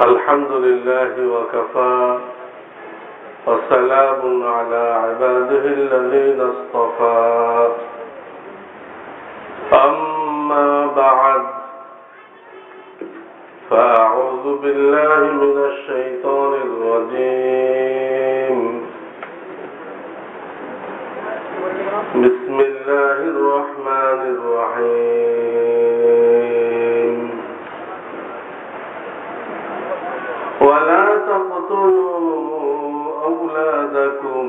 الحمد لله وكفى وسلام على عباده الذين اصطفى أما بعد فأعوذ بالله من الشيطان الرجيم بسم الله الرحمن الرحيم ولا تقتلوا أولادكم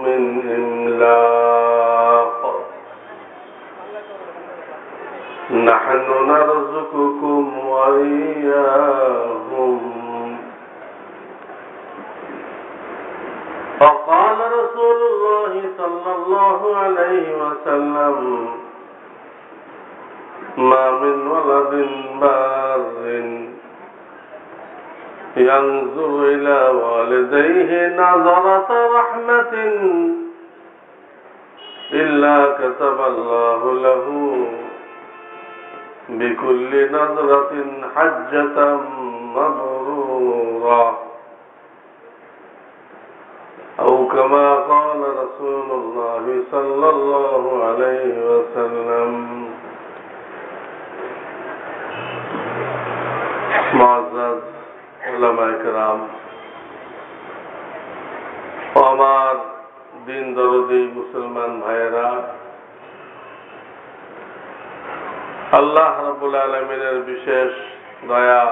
من إملاق نحن نرزقكم وإياهم وقال رسول الله صلى الله عليه وسلم ما من ولد بار ينظر إلى والديه نظرة رحمة إلا كتب الله له بكل نظرة حجة مبرورة أو كما قال رسول الله صلى الله عليه وسلم معزز উলামায়ে কেরাম ও আমার দিন দরদি মুসলমান ভাইয়েরা, আল্লাহ রাব্বুল আলামিনের বিশেষ দয়া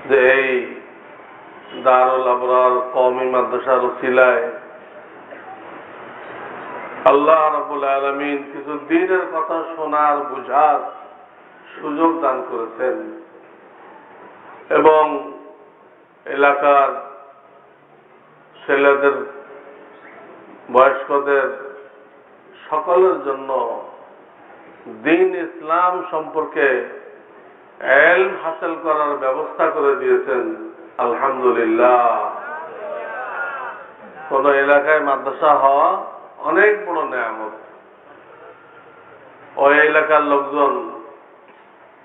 যে এই দারুল আবরার কওমি মাদ্রাসার উসিলায় আল্লাহ রাব্বুল আলামিন কিছু দ্বীনের কথা শোনার বুঝার সুযোগ দান করেছেন এবং এলাকার ছেলেদের বয়স্কদের সকলের জন্য দ্বীন ইসলাম সম্পর্কে ইলম হাসিল করার ব্যবস্থা করে দিয়েছেন। আলহামদুলিল্লাহ। কোন এলাকায় মাদ্রাসা হওয়া অনেক বড় নেয়ামত। ওই এলাকার লোকজন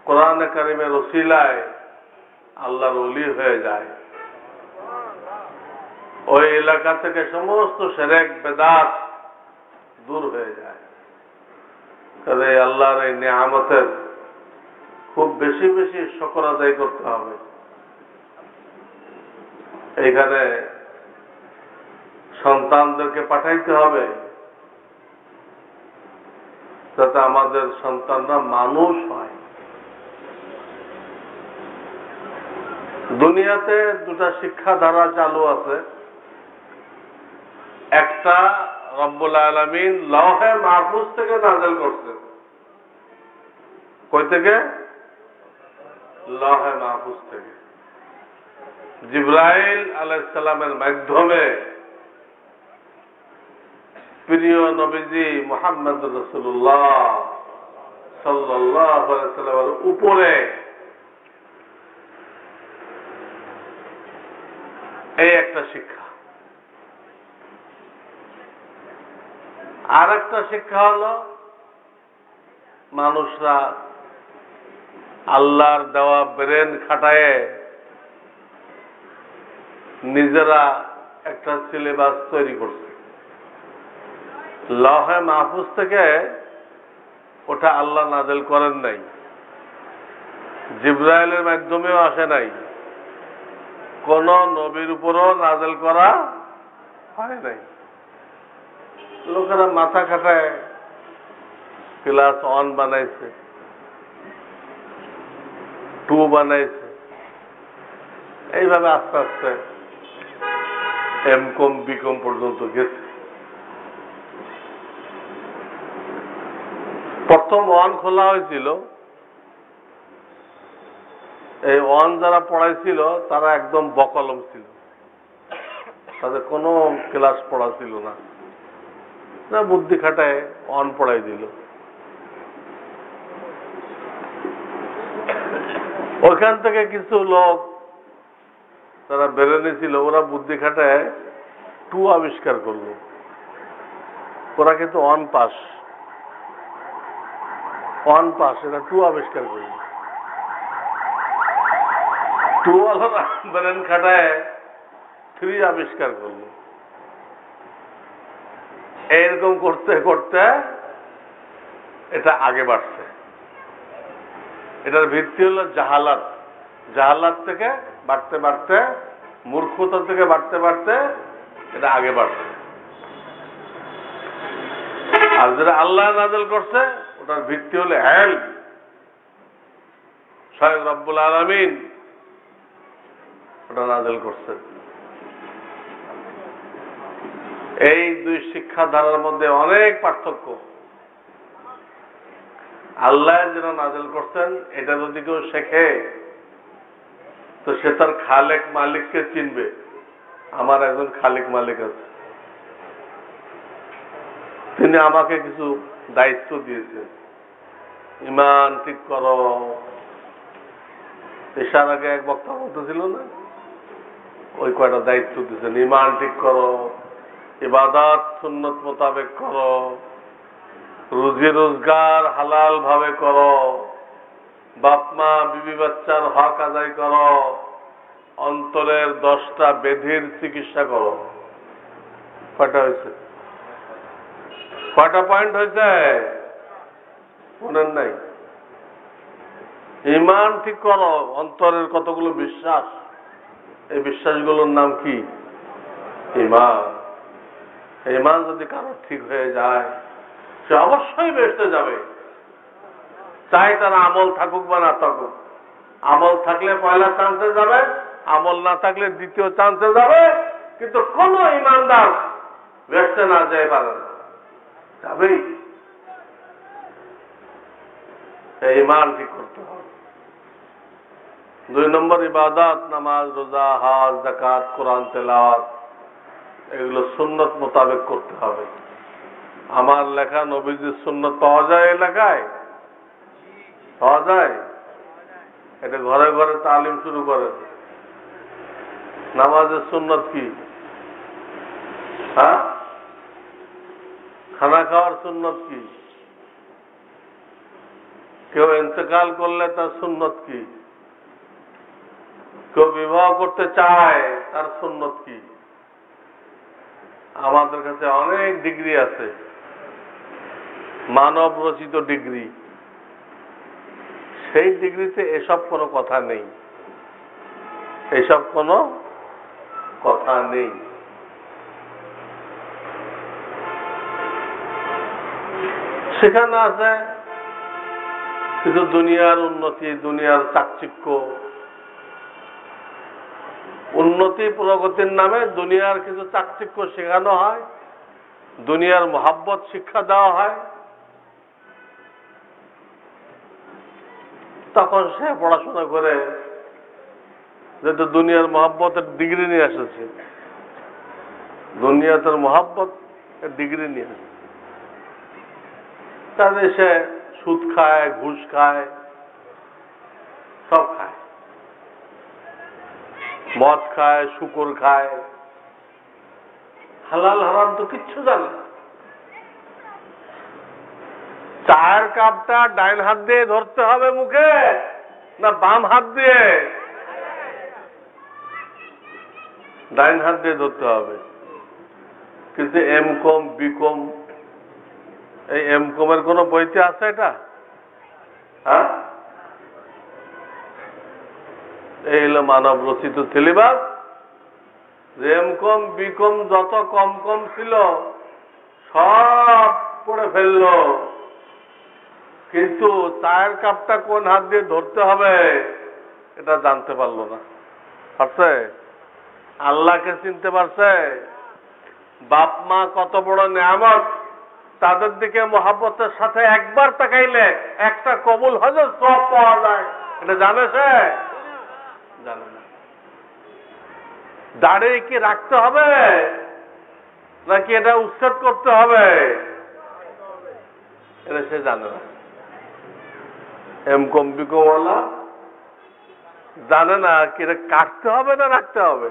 কোরআনে কারিমের ওসিলায় আল্লাহর ওলি হয়ে যায়। ওই এলাকা থেকে সমস্ত শিরক বেদাত দূর হয়ে যায়। কাজে আল্লাহর এই নিয়ামতের খুব বেশি বেশি শুকর আদায় করতে হবে। এইখানে সন্তানদেরকে পাঠাইতে হবে যাতে আমাদের সন্তানরা মানুষ হয়। দুনিয়াতে দুটা শিক্ষাধারা চালু আছে। একটা রব্বুল আলামিন লৌহে মাহফুজ থেকে নাযিল করছেন। কই থেকে? লৌহে মাহফুজ থেকে। জিবরাইল আলাইহিস সালামের মাধ্যমে প্রিয় নবীজি মুহাম্মদুর রাসূলুল্লাহ সাল্লাল্লাহু আলাইহি ওয়াসাল্লামের উপরে এই একটা শিক্ষা। আর একটা শিক্ষা হলো মানুষরা আল্লাহর দেওয়া ব্রেন খাটায় নিজেরা একটা সিলেবাস তৈরি করছে। লৌহে মাহফুজ থেকে ওটা আল্লাহ নাযিল করেন নাই, জিবরাইলের মাধ্যমেও আসে নাই, কোন নবীর উপরও নাযিল করা হয় নাই। লোকেরা মাথা খাটায় ক্লাস 1 বানাইছে, 2 বানাইছে, এইভাবে আস্তে আস্তে এমকম বিকম পর্যন্ত গেছে। প্রথম 1 খোলা হয়েছিল। এই 1 যারা পড়াইছিল তারা একদম বকলম ছিল, তাদের কোনো ক্লাস পড়া ছিল না। বুদ্ধি খাটায় 1 পড়াই দিল। ওইখান থেকে কিছু লোক তারা বেরোনি ছিল, ওরা বুদ্ধি খাটায় 2 আবিষ্কার করলো। ওরা কিন্তু 1 পাস, এটা 2 আবিষ্কার করলো। টুওয়ালারা ব্রেন খাটায় 3 আবিষ্কার করলো। এইরকম করতে করতে এটা আগে বাড়ছে। এটার ভিত্তি হলো জাহালাত। জাহালাত থেকে বাড়তে বাড়তে, মূর্খতা থেকে বাড়তে বাড়তে এটা আগে বাড়ছে। আর যেটা আল্লাহ নাযিল করছে ওটার ভিত্তি হলো হেল। স্বয়ং রব্বুল আলামিন ওটা নাযিল করছেন। এই দুই শিক্ষাধারার মধ্যে অনেক পার্থক্য। আল্লাহ যেটা নাযিল করছেন এটা যদি কেউ শেখে তো সে তার খালেক মালিককে চিনবে। আমার একজন খালিক মালিক আছে, তিনি আমাকে কিছু দায়িত্ব দিয়েছেন। ঈমান ঠিক করো, এসার আগে এক বক্তা বলতেছিল না, ওই কয়টা দায়িত্ব দিয়েছেন। ঈমান ঠিক করো, ইবাদত সুন্নত মোতাবেক করো, রুজি রোজগার হালাল ভাবে করো, বাপ মা বিবি বাচ্চার হক আদায় করো, অন্তরের 10টা ব্যাধির চিকিৎসা করো। কয়টা হয়েছে? কয়টা পয়েন্ট হয়েছে মনে নাই? ঈমান ঠিক করো, অন্তরের কতগুলো বিশ্বাস, এই বিশ্বাসগুলোর নাম কি? ঈমান। ঈমান যদি কারো ঠিক হয়ে যায় সে অবশ্যই বেহেশতে যাবে, চাই তার আমল থাকুক বা না থাকুক। আমল থাকলে পয়লা চান্সে যাবে, আমল না থাকলে দ্বিতীয় চান্সে যাবে। কিন্তু কোন ঈমানদার বেহেশতে না যেতে পারে না, যাবেই। এই ঈমান ঠিক করতে হবে। 2 নম্বর ইবাদত, নামাজ, রোজা, হজ, যাকাত, কোরআন তেলাওয়াত, এগুলো সুন্নত মোতাবেক করতে হবে। আমার লেখা নবীজির সুন্নত পাওয়া যায় এলাকায়? পাওয়া যায়? এটা ঘরে ঘরে তালিম শুরু করে। নামাজের সুন্নত কি? হ্যাঁ, খানা খাওয়ার সুন্নত কি? কেউ ইন্তেকাল করলে তার সুন্নত কি? কেউ বিবাহ করতে চায় তার সুন্নত কি? আমাদের কাছে অনেক ডিগ্রি আছে, মানব রচিত ডিগ্রি। সেই ডিগ্রিতে এসব কোনো কথা নেই, এসব কোনো কথা নেই। সেখানে আছে কিন্তু দুনিয়ার উন্নতি, দুনিয়ার চাকচিক্য, উন্নতি প্রগতির নামে দুনিয়ার কিছু চাকচিক্য শেখানো হয়, দুনিয়ার মহাব্বত শিক্ষা দেওয়া হয়। তখন সে পড়াশোনা করে যেহেতু দুনিয়ার মহাব্বতের ডিগ্রি নিয়ে এসেছে, দুনিয়াতের মহাব্বত ডিগ্রি নিয়ে এসেছে, তাহলে সে সুদ খায়, ঘুষ খায়, সব খায়, মদ খায়, শুকর খায়, হালাল হারাম তো কিচ্ছু জানে না। চায়ের কাপটা ডাইন হাত দিয়ে ধরতে হবে মুখে না বাম হাত দিয়ে? ডাইন হাত দিয়ে ধরতে হবে। কিন্তু এম.কম, বি.কম, এই এম.কমের কোন বইতে আছে এটা? হ্যাঁ, এই হলো মানব রচিত সিলেবাস। এম.কম, বি.কম যত কম কম ছিল সব পড়ে ফেললো, কিন্তু চায়ের কাপটা কোন হাত দিয়ে ধরতে হবে এটা জানতে পারলো না। পারছে? আল্লাহকে চিনতে পারছে? বাপ মা কত বড় নেয়ামত, তাদের দিকে মহাব্বতের সাথে একবার তাকাইলে একটা কবুল হজের সব পাওয়া যায়, এটা জানে সে? জানে না। দাড়ি কি রাখতে হবে নাকি এটা উচ্ছেদ করতে হবে এটা সে জানে না। এম.কম, বি.কম ওয়ালা জানে না কি এটা কাটতে হবে না রাখতে হবে।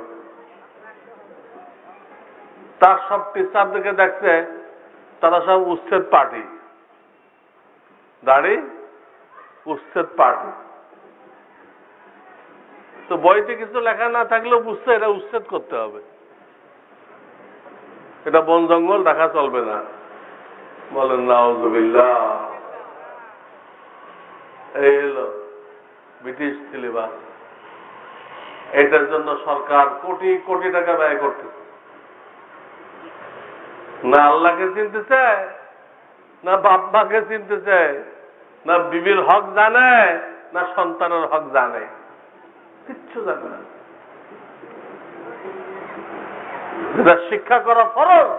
তার সব টিচারদেরকে দেখছে তারা সব উচ্ছেদ পার্টি, দাড়ি উচ্ছেদ পার্টি। তো বইতে কিছু লেখা না থাকলেও বুঝতে এটা উচ্ছেদ করতে হবে, এটা বন জঙ্গল রাখা চলবে না। বলেন নাউজুবিল্লাহ। এই হলো ব্রিটিশ সিলেবাস। এটার জন্য সরকার কোটি কোটি টাকা ব্যয় করতেছে। না আল্লাহকে চিনতে চায়, না বাপ মাকে চিনতে চায়, না বিবির হক জানে, না সন্তানের হক জানে, কিচ্ছু জানে না। যেটা শিক্ষা করা ফরজ,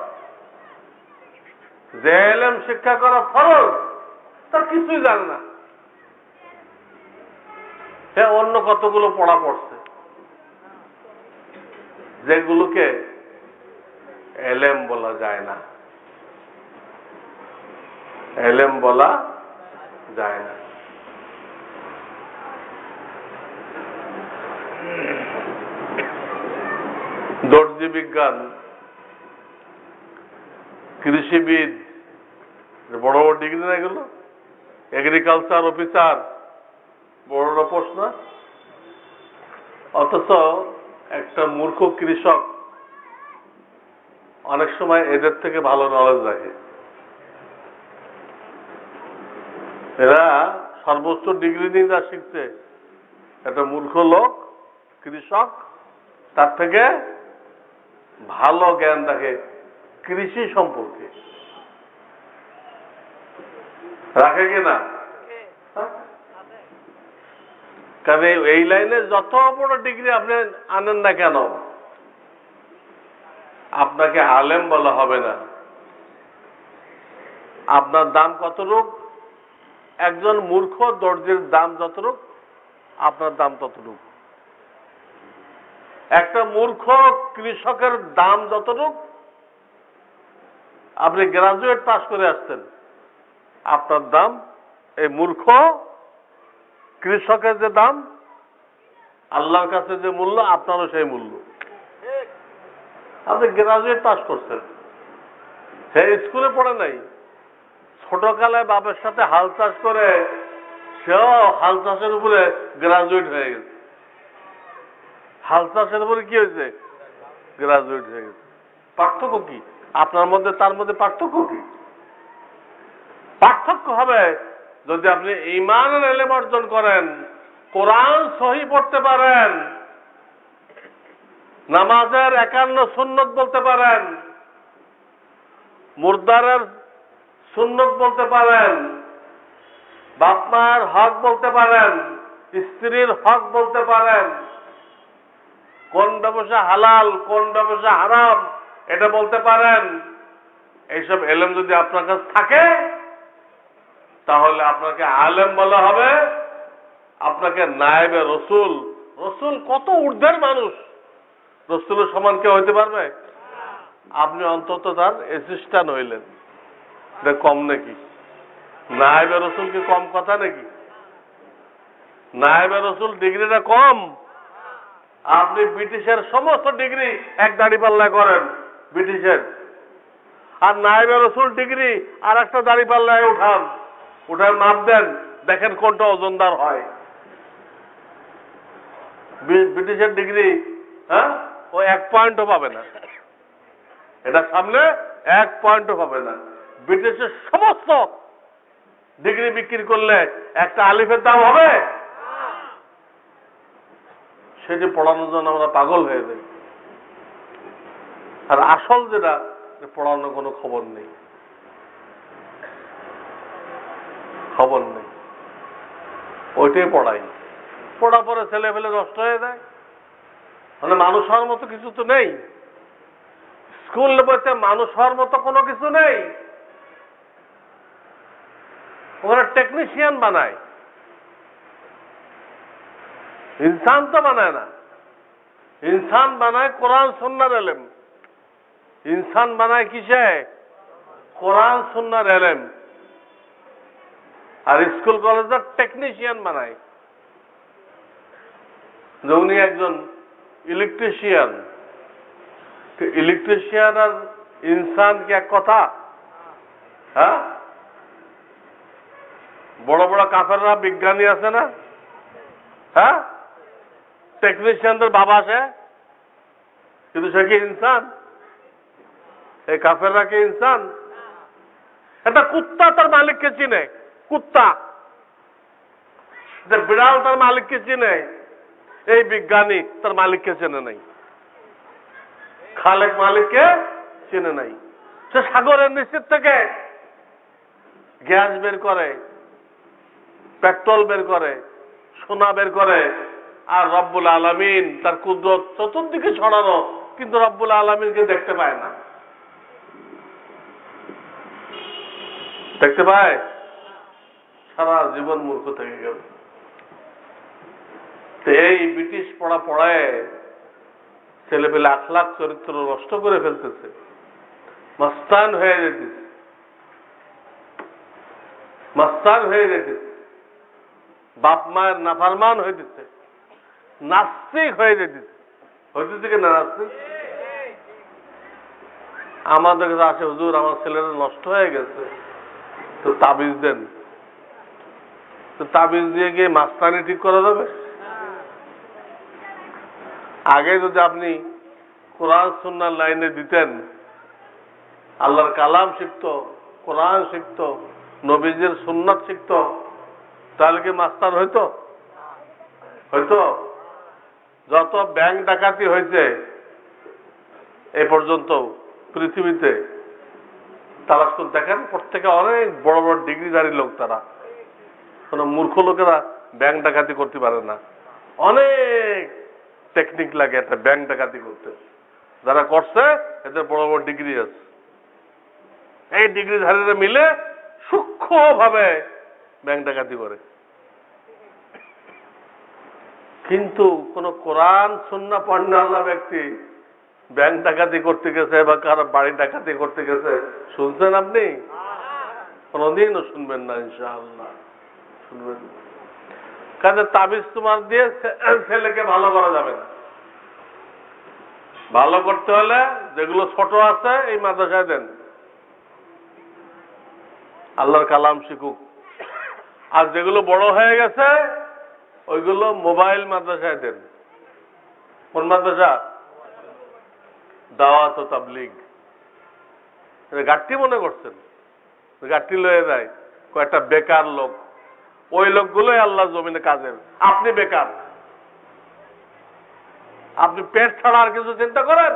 যে এলেম শিক্ষা করা ফরজ, তার কিছুই জানে না। সে অন্য কতগুলো পড়া পড়ছে যেগুলোকে এলেম বলা যায় না, এলেম বলা যায় না। দর্জি বিজ্ঞান, কৃষিবিদ, বড় বড় ডিগ্রি না এগুলো, এগ্রিকালচার অফিসার, বড় বড় প্রশ্ন। অথচ একটা মূর্খ কৃষক অনেক সময় এদের থেকে ভালো নলেজ রাখে। এরা সর্বোচ্চ ডিগ্রি নিয়ে যা শিখছে, একটা মূর্খ লোক কৃষক তার থেকে ভালো জ্ঞান রাখে কৃষি সম্পর্কে। রাখে কিনা? কারণ এই লাইনে যত বড় ডিগ্রি আপনি আনেন না কেন, আপনাকে আলেম বলা হবে না। আপনার দাম কতটুক? একজন মূর্খ দর্জির দাম যতটুক, আপনার দাম ততটুক। একটা মূর্খ কৃষকের দাম যতটুক, আপনি গ্রাজুয়েট পাস করে আসছেন, আপনার দাম এই মূর্খ কৃষকের যে দাম, আল্লাহর কাছে যে মূল্য, আপনারও সেই মূল্য। আপনি গ্রাজুয়েট পাস করছেন, সে স্কুলে পড়ে নাই, ছোটকালে বাপের সাথে হাল চাষ করে সেও হাল চাষের উপরে গ্রাজুয়েট হয়ে গেছে। হাল চাষের উপরে কি হয়েছে? গ্রাজুয়েট হয়ে গেছে। পার্থক্য কি আপনার মধ্যে, তার মধ্যে পার্থক্য কি? পার্থক্য হবে যদি আপনি ঈমানের ইলম অর্জন করেন, কোরআন সহি পড়তে পারেন, নামাজের 51 সুন্নত বলতে পারেন, মুর্দারের সুন্নত বলতে পারেন, বাপ মায়ের হক বলতে পারেন, স্ত্রীর হক বলতে পারেন, কোন ব্যবসা হালাল কোন ব্যবসা হারাম এটা বলতে পারেন। এইসব এলেম যদি আপনার কাছে থাকে তাহলে আপনাকে আলেম বলা হবে, আপনাকে নায়েবে রসুল। রসুল কত ঊর্ধ্বের মানুষ, রসুলের সমান কেউ হইতে পারবে? আপনি অন্তত তার অ্যাসিস্ট্যান্ট হইলেন, এটা কম নাকি? নায়েবে রসুল কি কম কথা নাকি? নায়েবে রসুল ডিগ্রিটা কম। আপনি ব্রিটিশের সমস্ত ডিগ্রি এক দাড়িপাল্লায় করেন ব্রিটিশের, আর নায়েবে রসুল ডিগ্রি আর একটা দাড়িপাল্লায় উঠান, উঠায় মাপ দেন, দেখেন কোনটা ওজনদার হয়। ব্রিটিশের ডিগ্রি ও 1 পয়েন্টও পাবে না, এটা সামনে 1 পয়েন্টও পাবে না। ব্রিটিশের সমস্ত ডিগ্রি বিক্রি করলে একটা আলিফের দাম হবে? সেটি পড়ানোর জন্য আমরা পাগল হয়ে যাই। আর আসল যেটা, পড়ানোর কোনো খবর নেই, খবর নেই, ওইটাই পড়াই। পড়া পরে ছেলে ফেলে নষ্ট হয়ে যায়। মানে মানুষ হওয়ার মতো কিছু তো নেই, স্কুল বলতে মানুষ হওয়ার মতো কোনো কিছু নেই। ওরা টেকনিশিয়ান বানায়, ইনসান তো বানায় না। ইনসান বানায় কোরআন সুন্নাহর ইলম, ইনসান বানায় কিসে? কোরআন সুন্নাহর ইলম। আর স্কুল কলেজের টেকনিশিয়ান বানায়। যে উনি একজন ইলেকট্রিশিয়ান, ইলেকট্রিশিয়ান আর ইনসান কি এক কথা? হ্যাঁ, বড় বড় কাফেররা বিজ্ঞানী আছে না? হ্যাঁ, টেকনিশিয়ানদের বাবা সে, কিন্তু সে কি ইনসান? এই কাফেররা কি ইনসান? একটা কুত্তা তার মালিককে চিনে, কুত্তা। যে বিড়াল তার মালিককে চিনে, এই বিজ্ঞানী তার মালিককে চেনে নাই, খালেক মালিককে চেনে নাই। সে সাগরের নিচের থেকে গ্যাস বের করে, পেট্রোল বের করে, সোনা বের করে, আর রব্বুল আলামিন তার কুদরত চতুর্দিকে ছড়ানো, কিন্তু রব্বুল আলামিনকে দেখতে পায় না। দেখতে পায়? সারা জীবন মূর্খ থেকে গেল। এই ব্রিটিশ পড়া পড়ায় ছেলেপেলে আখলাক চরিত্র নষ্ট করে ফেলতেছে, মাস্তান হয়ে যেতেছে, মাস্তান হয়ে যেতেছে, বাপ মায়ের নাফরমান হইতেছে, নাস্তিক হয়ে যেতেছে। হইতেছে কি না নাস্তিক? আমাদের কাছে আসে, হুজুর আমার ছেলেরা নষ্ট হয়ে গেছে, তো তাবিজ দেন। তো তাবিজ দিয়ে গিয়ে মাস্তানি ঠিক করা যাবে? আগে যদি আপনি কোরআন সুন্নাহর লাইনে দিতেন, আল্লাহর কালাম শিখত, কোরআন শিখত, নবীজির সুন্নাত শিখত, তাহলে কি মাস্তান হইতো? হইতো? যত ব্যাংক ডাকাতি হয়েছে এই পর্যন্ত পৃথিবীতে, তারা শুধু দেখেন প্রত্যেকে অনেক বড় বড় ডিগ্রিধারী লোক। তারা কোন মূর্খ লোকেরা ব্যাংক ডাকাতি করতে পারে না। অনেক টেকনিক লাগে একটা ব্যাংক ডাকাতি করতে। যারা করছে এদের বড় বড় ডিগ্রি আছে। এই ডিগ্রিধারীরা মিলে সূক্ষ্মভাবে ব্যাংক ডাকাতি করে। কিন্তু কোন কোরআন সুন্নাহ পড়নেওয়ালা ব্যক্তি ব্যাংক ডাকাতি করতে গেছে বা কারো বাড়ি ডাকাতি করতে গেছে শুনছেন আপনি? কোনদিনও শুনবেন না, ইনশাআল্লাহ শুনবেন না। কাজে তাবিজ তোমার দিয়ে ছেলেকে ভালো করা যাবে না। ভালো করতে হলে যেগুলো ছোট আছে এই মাদ্রাসায় দেন, আল্লাহর কালাম শিখুক। আর যেগুলো বড় হয়ে গেছে ওইগুলো মোবাইল মাদ্রাসায় দেন। কোন মাদ্রাসা? দাওয়াত ও তাবলীগ। গাট্টি মনে করছেন? গাট্টি লয়ে যায় কয়েকটা বেকার লোক, ওই লোকগুলোই আল্লাহ জমিনে কাজের। আপনি বেকার, আপনি পেট ছাড়া আর কিছু চিন্তা করেন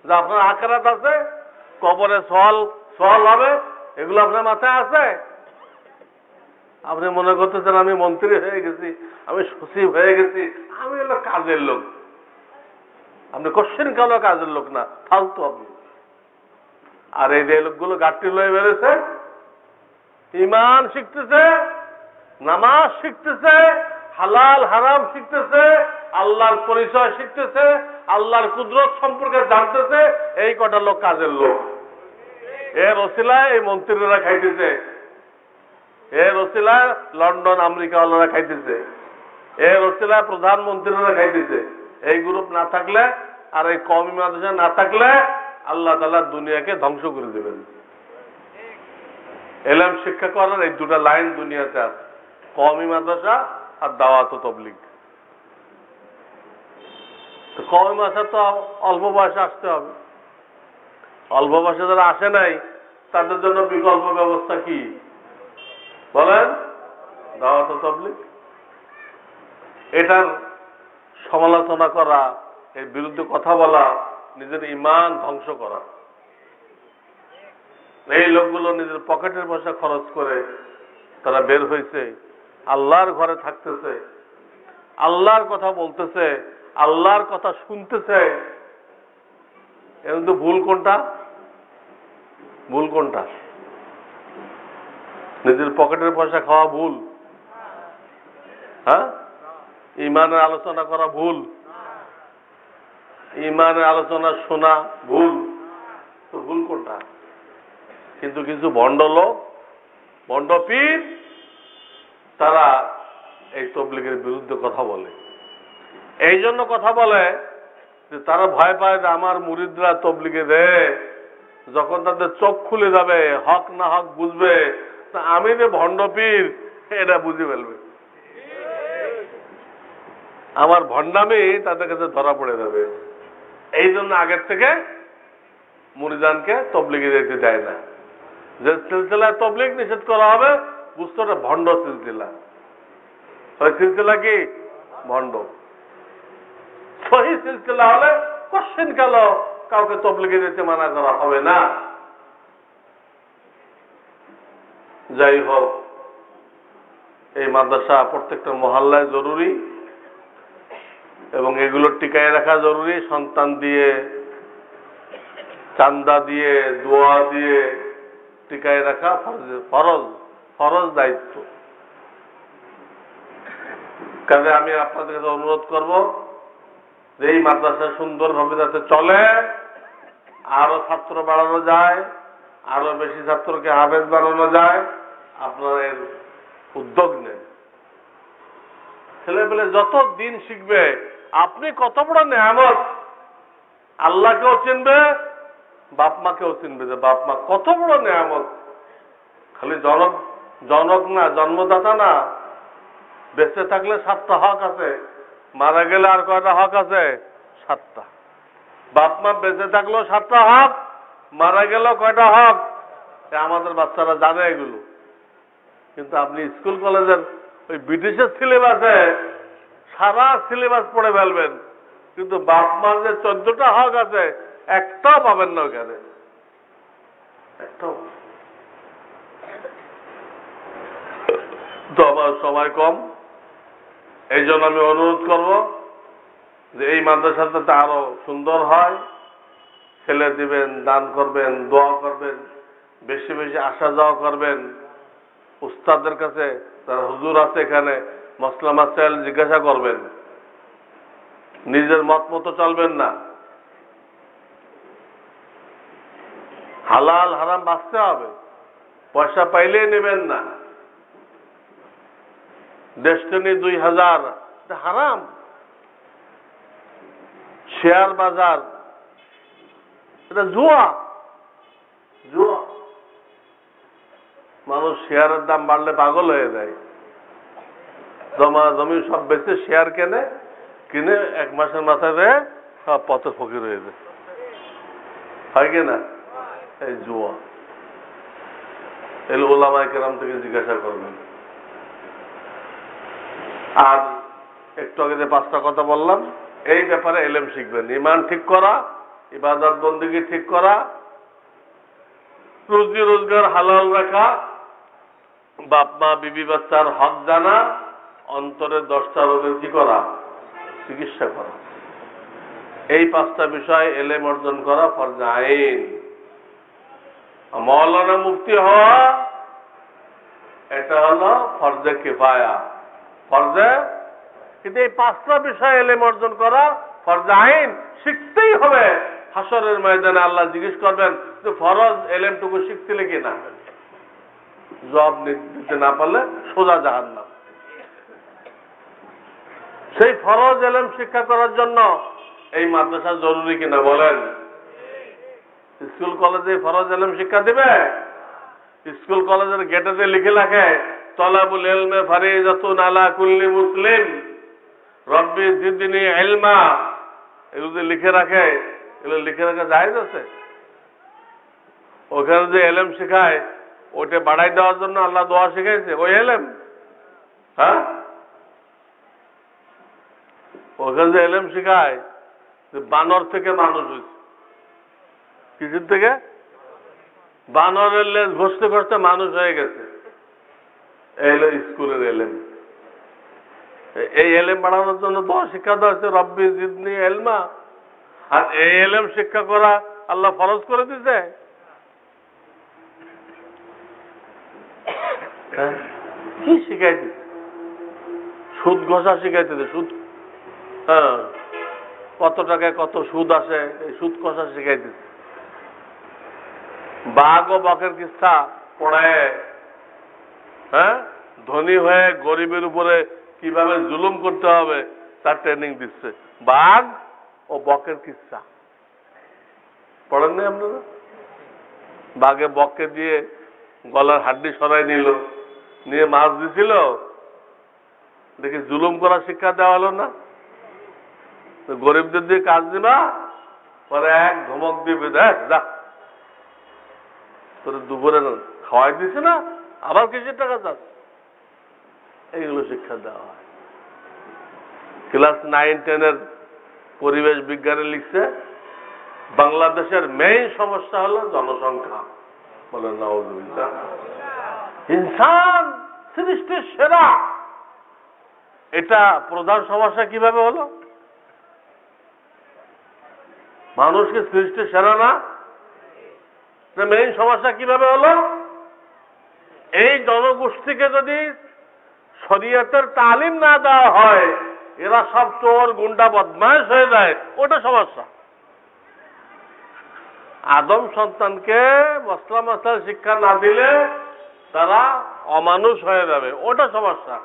যে আপনার আখিরাত আছে, কবরে সওয়াল হবে, এগুলো আপনার মাথায় আছে? আপনি মনে করতেছেন আমি মন্ত্রী হয়ে গেছি, আমি সচিব হয়ে গেছি, আমি হলো কাজের লোক। আপনি কোশ্চেন কালো কাজের লোক না, ফালতু আপনি। আর এই যে লোকগুলো গাঠটি লয়ে বেড়েছে, ঈমান শিখতেছে, নামাজ শিখতেছে, হালাল হারাম শিখতেছে, আল্লাহর পরিচয় শিখতেছে, আল্লাহর কুদরত সম্পর্কে জানতেছে, এই কটা লোক কাজের লোক। এর ওসিলায় এই মন্ত্রীরা খাইতেছে, এর ওসিলায় লন্ডন আমেরিকা ওয়ালারা খাইতেছে, এর ওসিলায় প্রধানমন্ত্রীরা খাইতেছে। এই গ্রুপ না থাকলে আর এই কওমি মাদ্রাসা না থাকলে আল্লাহ তাআলা দুনিয়াকে ধ্বংস করে দেবেন। ইলম শিক্ষা করার এই দুটা লাইন দুনিয়াতে আছে, কওমি মাদ্রাসা আর দাওয়াত ও তাবলীগ। তো কওমি মাদ্রাসা তো অল্প বয়সে আসতে হবে। অল্প বয়সে যারা আসে নাই তাদের জন্য বিকল্প ব্যবস্থা কি বলেন? দাওয়াত ও তাবলীগ। এটার সমালোচনা করা, এর বিরুদ্ধে কথা বলা, নিজের ঈমান ধ্বংস করা। এই লোকগুলো নিজের পকেটের পয়সা খরচ করে তারা বের হয়েছে, আল্লাহর ঘরে থাকতেছে, আল্লাহর কথা বলতেছে, আল্লাহর কথা শুনতেছে। এর মধ্যে ভুল কোনটা? ভুল কোনটা? নিজের পকেটের পয়সা খাওয়া ভুল? হ্যাঁ? ঈমানের আলোচনা করা ভুল? ঈমানের আলোচনা শোনা ভুল? তো ভুল কোনটা? কিন্তু কিছু ভণ্ড লোক, ভণ্ড পীর, তারা এই তাবলীগের বিরুদ্ধে কথা বলে। এই জন্য কথা বলে যে তারা ভয় পায় যে আমার মুরিদরা তাবলীগে দেয়, যখন তাদের চোখ খুলে যাবে, হক না হক বুঝবে, তা আমি যে ভণ্ড পীর এটা বুঝে ফেলবে। আমার ভণ্ডামি তাদের কাছে ধরা পড়ে যাবে। এই জন্য আগের থেকে মুরিদানকে তবলিগে যেতে দেয় না। যে সিলসিলায় তবলিগ নিষেধ করা হবে বুঝতে হবে ভণ্ড সিলসিলা। ওই সিলসিলা কি ভণ্ড। সহি সিলসিলা হলে কোশ্চেন কাল কাউকে তবলিগে যেতে মানা করা হবে না। যাই হোক, এই মাদ্রাসা প্রত্যেকটা মহল্লায় জরুরি এবং এগুলো টিকায় রাখা জরুরি। সন্তান দিয়ে, চান্দা দিয়ে, দোয়া দিয়ে টিকায় রাখা ফরজ ফরজ দায়িত্ব। কাজে আমি আপনাদের কাছে অনুরোধ করব যে এই মাদ্রাসা সুন্দরভাবে যাতে চলে, আরো ছাত্র বাড়ানো যায়, আরো বেশি ছাত্রকে হাফেজ বানানো যায়, আপনারা এর উদ্যোগ নেন। ছেলেপেলে যত দিন শিখবে, আপনি কত বড় নেয়ামত, আল্লাহকেও চিনবে, বাপ মাকেও চিনবে যে বাপ মা কত বড় নেয়ামত। খালি জনক না, জন্মদাতা না। বেঁচে থাকলে 7টা হক আছে, মারা গেলে আর কয়টা হক আছে? 7টা। বাপ মা বেঁচে থাকলেও 7টা হক, মারা গেলেও কয়টা হক? আমাদের বাচ্চারা জানে এগুলো, কিন্তু আপনি স্কুল কলেজের ওই ব্রিটিশের সিলেবাসে সারা সিলেবাস পড়ে ফেলবেন, কিন্তু বাপ মার যে 14টা হক আছে একটাও পাবেন না ওখানে, একটাও। তো আমার সময় কম, এই জন্য আমি অনুরোধ করব যে এই মাদ্রাসাটা আরো সুন্দর হয়। ছেলে দিবেন, দান করবেন, দোয়া করবেন, বেশি বেশি আসা যাওয়া করবেন। উস্তাদের কাছে যারা হুজুর আছে এখানে মসলা মাসাইল জিজ্ঞাসা করবেন। নিজের মত মতো চলবেন না। হালাল হারাম বাঁচতে হবে, পয়সা পাইলেই নেবেন না। ডেস্টিনি 2000 হারাম। শেয়ার বাজার এটা জুয়া, জুয়া। মানুষ শেয়ারের দাম বাড়লে পাগল হয়ে যায়, জমা জমি সব বেচে শেয়ার কিনে 1 মাসের মাথায় সব পথে ফকির হয়ে যায়, হয় কিনা? এই জুয়া। এল ওলামায়ে কেরাম থেকে জিজ্ঞাসা করবেন। আর একটু আগে যে 5টা কথা বললাম, এই ব্যাপারে এলেম শিখবেন। ঈমান ঠিক করা, ইবাদত বন্দেগী ঠিক করা, রুজি রোজগার হালাল রাখা, বাপ মা বিবি বাচ্চার হক জানা, অন্তরের 10টা রোগের কি করা? চিকিৎসা করা। এই 5টা বিষয় এলেম অর্জন করা ফরজ আইন। মাওলানা মুফতি হওয়া এটা হলো ফরজে কিফায়া, ফরজে। কিন্তু এই 5টা বিষয় এলেম অর্জন করা ফরজ আইন, শিখতেই হবে। হাসরের ময়দানে আল্লাহ জিজ্ঞেস করবেন যে ফরজ এলেমটুকু শিখছিলে কিনা। জবাব দিতে না পারলে সোজা জাহান্নাম। সেই ফরজ এলেম শিক্ষা করার জন্য এই মাদ্রাসা জরুরি কিনা বলেন? স্কুল কলেজে ফরজ এলেম শিক্ষা দিবে? স্কুল কলেজের গেটেতে লিখে রাখে তলাবুল ইলমে ফারিজাতুন আলা কুল্লি মুসলিম রব্বি জিদনি ইলমা, এগুলো লিখে রাখে, এগুলো লিখে রাখা জায়েজ আছে? ওখানে যে এলেম শেখায় ওইটা বাড়াই দেওয়ার জন্য আল্লাহ দোয়া শিখাইছে, ওই এলেম? হ্যাঁ, ওখানে যে এলেম শেখায় যে বানর থেকে মানুষ হয়েছে। কিছুর থেকে? বানরের লেজ ঘষতে ঘষতে মানুষ হয়ে গেছে। এই হলো স্কুলের এলেম। এই এলেম বাড়ানোর জন্য দোয়া শিক্ষা দেওয়া হচ্ছে রব্বি জিদনি ইলমা। আর এই এলেম শিক্ষা করা আল্লাহ ফরজ করে দিছে। কি শিখাইতে? সুদ ঘষা শিখাইতে। সুদ, হ্যাঁ, কত টাকায় কত সুদ আসে এই সুদ ঘষা শিখাইতে। বাঘ ও বকের কিস্সা পড়ায়, হ্যাঁ, ধনী হয়ে গরিবের উপরে কিভাবে জুলুম করতে হবে তার ট্রেনিং দিচ্ছে। বাঘ ও বকের কিস্সা পড়েননি আপনারা? বাঘে বককে দিয়ে গলার হাড্ডি সরাই নিল, নিয়ে মাছ দিছিল, দেখি জুলুম করা শিক্ষা দেওয়া হলো না? গরিবদের দিয়ে কাজ দিবা, পরে এক ধমক দিবে, দেখ যা তোর দুপুরে খাওয়াই দিছে না, আবার কিসের টাকা চাস। এইগুলো শিক্ষা দেওয়া হয়। ক্লাস 9-10 পরিবেশ বিজ্ঞানে লিখছে বাংলাদেশের মেইন সমস্যা হলো জনসংখ্যা। বলেন নাউজুবিল্লাহ। ইনসান সৃষ্টির সেরা, এটা প্রধান সমস্যা কিভাবে হলো? মানুষকে সৃষ্টির সেরা না, মেইন সমস্যা কিভাবে হলো? এই জনগোষ্ঠীকে যদি শরীয়তের তালিম না দেওয়া হয়, এরা সব চোর গুন্ডা বদমাশ হয়ে যায়, ওটা সমস্যা। আদম সন্তানকে মসলা মশলার শিক্ষা না দিলে তারা অমানুষ হয়ে যাবে, ওটা সমস্যা।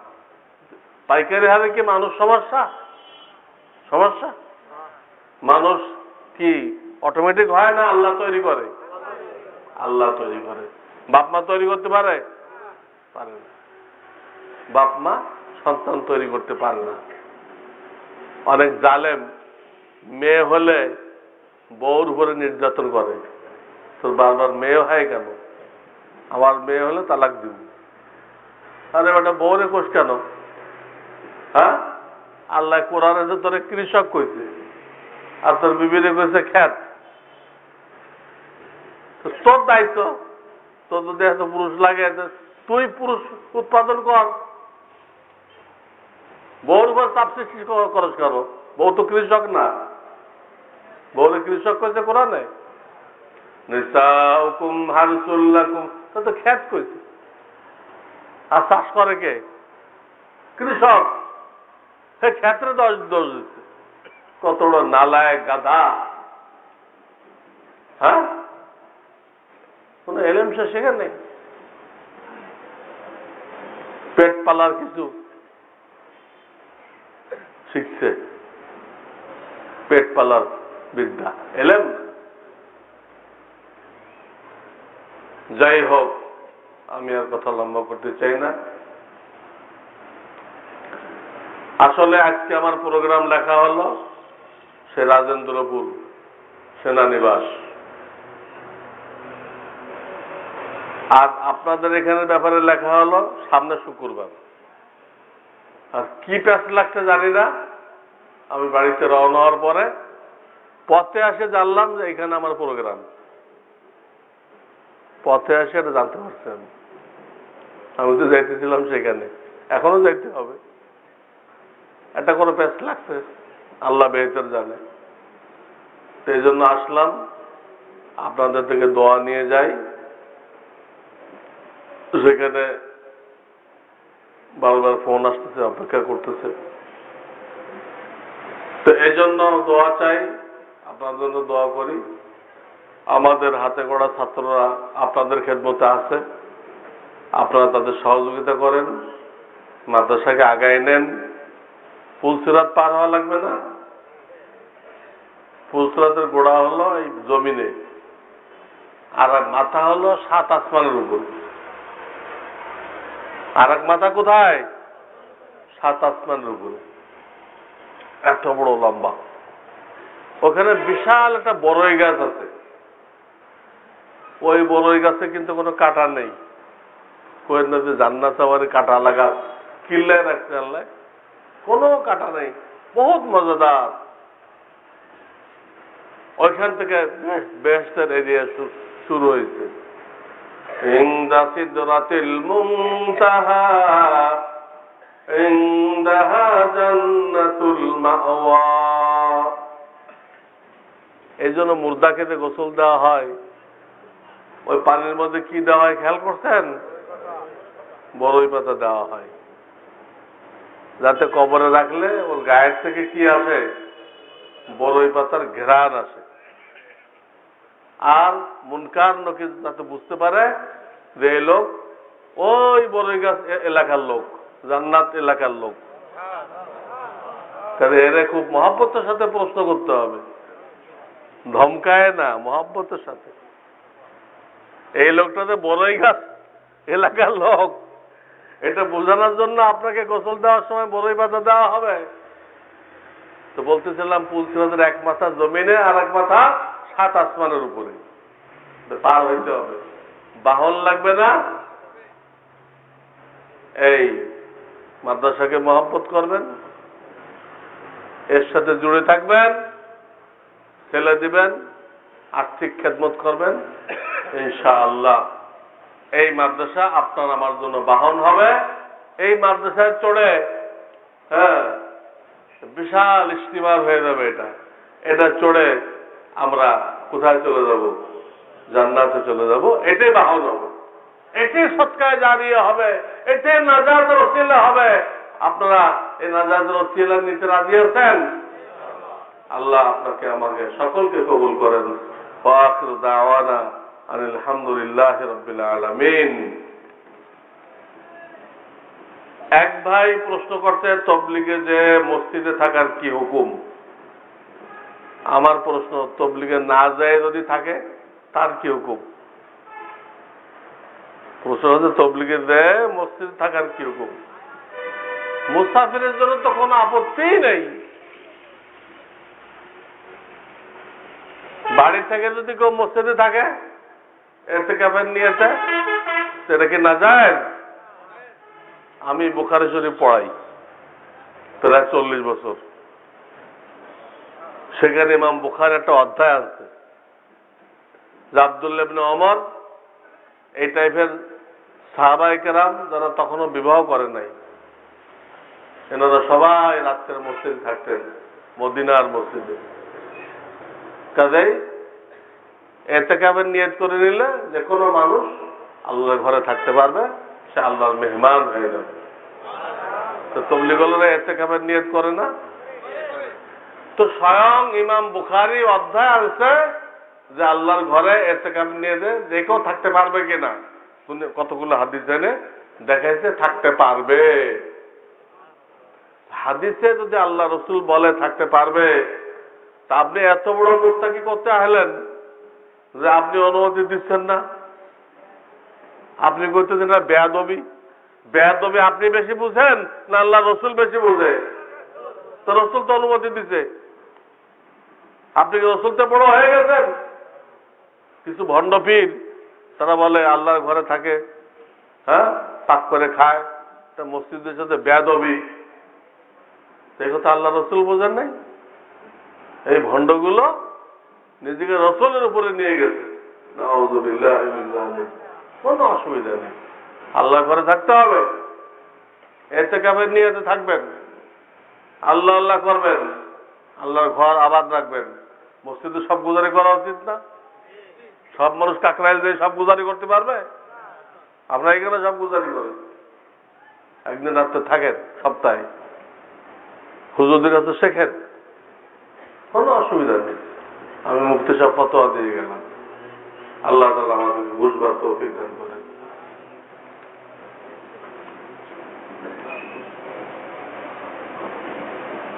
পাইকারি হারে কি মানুষ সমস্যা? সমস্যা। মানুষ কি অটোমেটিক হয় না আল্লাহ তৈরি করে? আল্লাহ তৈরি করে। বাপ মা তৈরি করতে পারে? পারে না। বাপ মা সন্তান তৈরি করতে পারে না। অনেক জালেম মেয়ে হলে বউর উপরে নির্যাতন করে, তোর বারবার মেয়ে হয় কেন? আমার মেয়ে হলে তালাক দিব। আরে বেটা বউরে কোষ কেন? হ্যাঁ, আল্লাহ কোরআনে যে তোরে কৃষক কইছে আর তোর বিবিরে কইছে খ্যাত। তোর দায়িত্ব, তোর যদি এত পুরুষ লাগে তুই পুরুষ উৎপাদন কর। বউর উপর চাপ সৃষ্টি খরচ করো। বউ তো কৃষক না। বউরে কৃষক কইছে কোরআনে, নিসাউকুম হারসুল লাকুম, তো খ্যাত কইছে। আর চাষ করে কে? কৃষক। সে ক্ষেত্রে দোষ দিচ্ছে। কত বড় নালায় গাধা। হ্যাঁ, কোন এলেম সে শেখে নেই। পেট পালার কিছু শিখছে, পেট পালার বিদ্যা, এলেম। যাই হোক, আমি আর কথা লম্বা করতে চাই না। আসলে আজকে আমার প্রোগ্রাম লেখা হলো সে রাজেন্দ্রপুর সেনানিবাস। আর আপনাদের এখানে ব্যাপারে লেখা হলো সামনে শুক্রবার। আর কি প্যাস লাগছে জানি না। আমি বাড়িতে রওনা হওয়ার পরে পথে আসে জানলাম যে এখানে আমার প্রোগ্রাম। পথে আসে এটা জানতে পারছেন। আমি তো যাইতেছিলাম সেখানে, এখনো যাইতে হবে। একটা কোনো প্যাস লাগছে, আল্লাহ বেহতর জানে। তো এই জন্য আসলাম, আপনাদের থেকে দোয়া নিয়ে যাই। সেখানে বারবার ফোন আসতেছে, অপেক্ষা করতেছে। তো এই জন্য দোয়া চাই, আপনার জন্য দোয়া করি। আমাদের হাতে গড়া ছাত্ররা আপনাদের খেদমতে আছে, আপনারা তাদের সহযোগিতা করেন, মাদ্রাসাকে আগায় নেন। ফুলসিরাত পার হওয়া লাগবে না। ফুলসিরাতের গোড়া হলো এই জমিনে, আর মাথা হলো 7 আসমানের উপর। আর এক মাথা কোথায়? 7 আসমানের উপরে, এত বড় লম্বা। ওখানে বিশাল একটা বড়ই গাছ আছে। ওই বড়ই গাছে কিন্তু কোনো কাঁটা নেই। কই না যে জান্নাত আমারে কাঁটা লাগা কিল্লায় রাখছে আল্লাহ, কোনো কাঁটা নেই, বহুত মজাদার। ওইখান থেকে বেহেশতের এরিয়া শুরু হয়েছে। ইনদা সিদরাতিল মুনতাহা ইনদাহা জান্নাতুল মাওয়া। এই জন্য মুর্দাকে যে গোসল দেওয়া হয়, ওই পানির মধ্যে কি দেওয়া হয় খেয়াল করছেন? বড়ই পাতা দেওয়া হয়, যাতে কবরে রাখলে ওর গায়ের থেকে কি আসে? বড়ই পাতার ঘ্রাণ আসে। আর মুনকার নকির যাতে বুঝতে পারে যে এই লোক ওই বড়ই গাছ এলাকার লোক, জান্নাত এলাকার লোক। তাহলে এরা খুব মহব্বতের সাথে প্রশ্ন করতে হবে, ধমকায় না, মহব্বতের সাথে। এই লোকটাতে বড়ই গাছ এলাকার লোক, এটা বোঝানোর জন্য আপনাকে গোসল দেওয়ার সময় বড়ই পাতা দেওয়া হবে। তো বলতেছিলাম পুলসিরাজের এক মাথা জমিনে আর এক মাথা 7 আসমানের উপরে পার হইতে হবে, বাহন লাগবে না। এই মাদ্রাসাকে মহব্বত করবেন, এর সাথে জুড়ে থাকবেন, ছেলে দিবেন, আর্থিক খেদমত করবেন, ইনশাআল্লাহ এই মাদ্রাসা আপনার আমার জন্য বাহন হবে। এই মাদ্রাসায় চড়ে বিশাল স্টিমার হয়ে যাবে। এটা চড়ে আমরা কোথায় চলে যাব? জান্নাতে চলে যাব। এটাই বাহন হবে, এটাই সৎকায় জারিয়ে হবে, এটাই নাজাতের ওসিলা হবে। আপনারা এই নাজাতের ওসিলা নিতে রাজি আছেন? আল্লাহ আপনাকে আমাকে সকলকে কবুল করেন। ওয়া আখিরু দাওয়ানা আনিল হামদুলিল্লাহি রাব্বিল আলামিন। এক ভাই প্রশ্ন করতে, তবলিগে যে মসজিদে থাকার কি হুকুম? আমার প্রশ্ন, তবলিগে না যায় যদি থাকে তার কি হুকুম? প্রশ্ন হচ্ছে তবলিগে যে মসজিদে থাকার কি হুকুম? মুসাফিরের জন্য তো কোনো আপত্তিই নেই। বাড়ি থেকে যদি কেউ মসজিদে থাকে ইতিকাফের নিয়েছে, সেটা কি নাজায়েজ? আমি বুখারী শরীফ পড়াই প্রায় 40 বছর। সেখানে ইমাম বুখারী একটা অধ্যায় আছে যে আব্দুল্লাহ ইবনে ওমর এই টাইপের সাহাবায়ে কেরাম যারা তখনও বিবাহ করে নাই, এনারা সবাই রাত্রের মসজিদে থাকতেন, মদিনার মসজিদে। কাজেই ইতিকাফের নিয়ত করে নিলে যে কোনো মানুষ আল্লাহর ঘরে থাকতে পারবে, সে আল্লাহর মেহমান হয়ে যাবে। তো তবলিগরা ইতিকাফের নিয়ত করে না? তো স্বয়ং ইমাম বুখারী অধ্যায় আছে যে আল্লাহর ঘরে ইতিকাফ নিয়তে যে কেউ থাকতে পারবে কিনা। কতগুলো হাদিস এনে দেখাইছে থাকতে পারবে। হাদিসে যদি আল্লাহ রসুল বলে থাকতে পারবে, তা আপনি এত বড় মুস্তাকি করতে আসলেন যে আপনি অনুমতি দিচ্ছেন না? আপনি করতেছেন না বেয়াদবি। বেয়াদবি আপনি বেশি বুঝেন না আল্লাহ রসুল বেশি বুঝে? তো রসুল তো অনুমতি দিছে, আপনি কি রসুলতে বড় হয়ে গেছেন? কিছু ভণ্ড পীর তারা বলে আল্লাহর ঘরে থাকে, পাক করে খায়, তা মসজিদের সাথে বেয়াদবি। এই কথা আল্লাহ রসুল বোঝেন নাই? এই ভণ্ডগুলো নিজেকে রসুলের উপরে নিয়ে গেছে। নাউযুবিল্লাহি মিন যালিক। কোনো অসুবিধা নেই, আল্লাহর ঘরে থাকতে হবে, ইতিকাফের নিয়তে থাকবেন, আল্লাহ আল্লাহ করবেন, আল্লাহর ঘর আবাদ রাখবেন। মসজিদে সব গুজারি করা উচিত না? সব মানুষ কাকরাইল দিয়ে সব গুজারি করতে পারবে? আপনারা এখানে সব গুজারি করেন, একদিন রাত্রে থাকেন, সপ্তাহে হুজুরদের কাছে শেখেন, কোনো অসুবিধা নেই। আমি মুফতি সাহেব ফতোয়া দিয়ে গেলাম। আল্লাহ তাআলা আমাদেরকে বুঝবার তৌফিক দান করেন।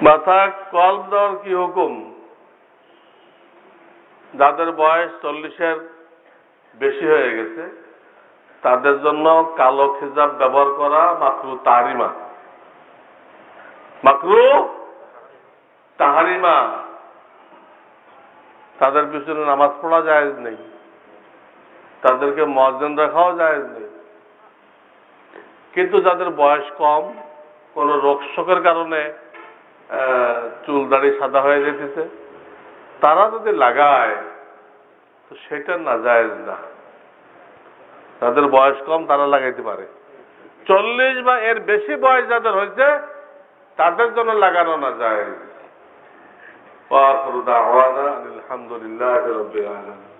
মাথা কলম দেওয়ার কি হুকুম? যাদের বয়স 40-এর বেশি হয়ে গেছে তাদের জন্য কালো খিজাব ব্যবহার করা মাকরুহ তাহরিমা। মাকরুহ তাহরিমা। তাদের পিছনে নামাজ পড়া জায়েজ নেই, তাদেরকে মুয়াজ্জিন রাখাও জায়েজ নেই। কিন্তু যাদের বয়স কম, কোন রোগ শোকের কারণে চুল দাড়ি সাদা হয়ে যেতেছে, তারা যদি লাগায় তো সেটা নাজায়েজ না। তাদের বয়স কম, তারা লাগাইতে পারে। 40 বা এর বেশি বয়স যাদের হয়েছে তাদের জন্য লাগানো নাজায়েজ। ওয়া আখিরু দাওয়ানা আলহামদুলিল্লাহি রাব্বিল আলামিন।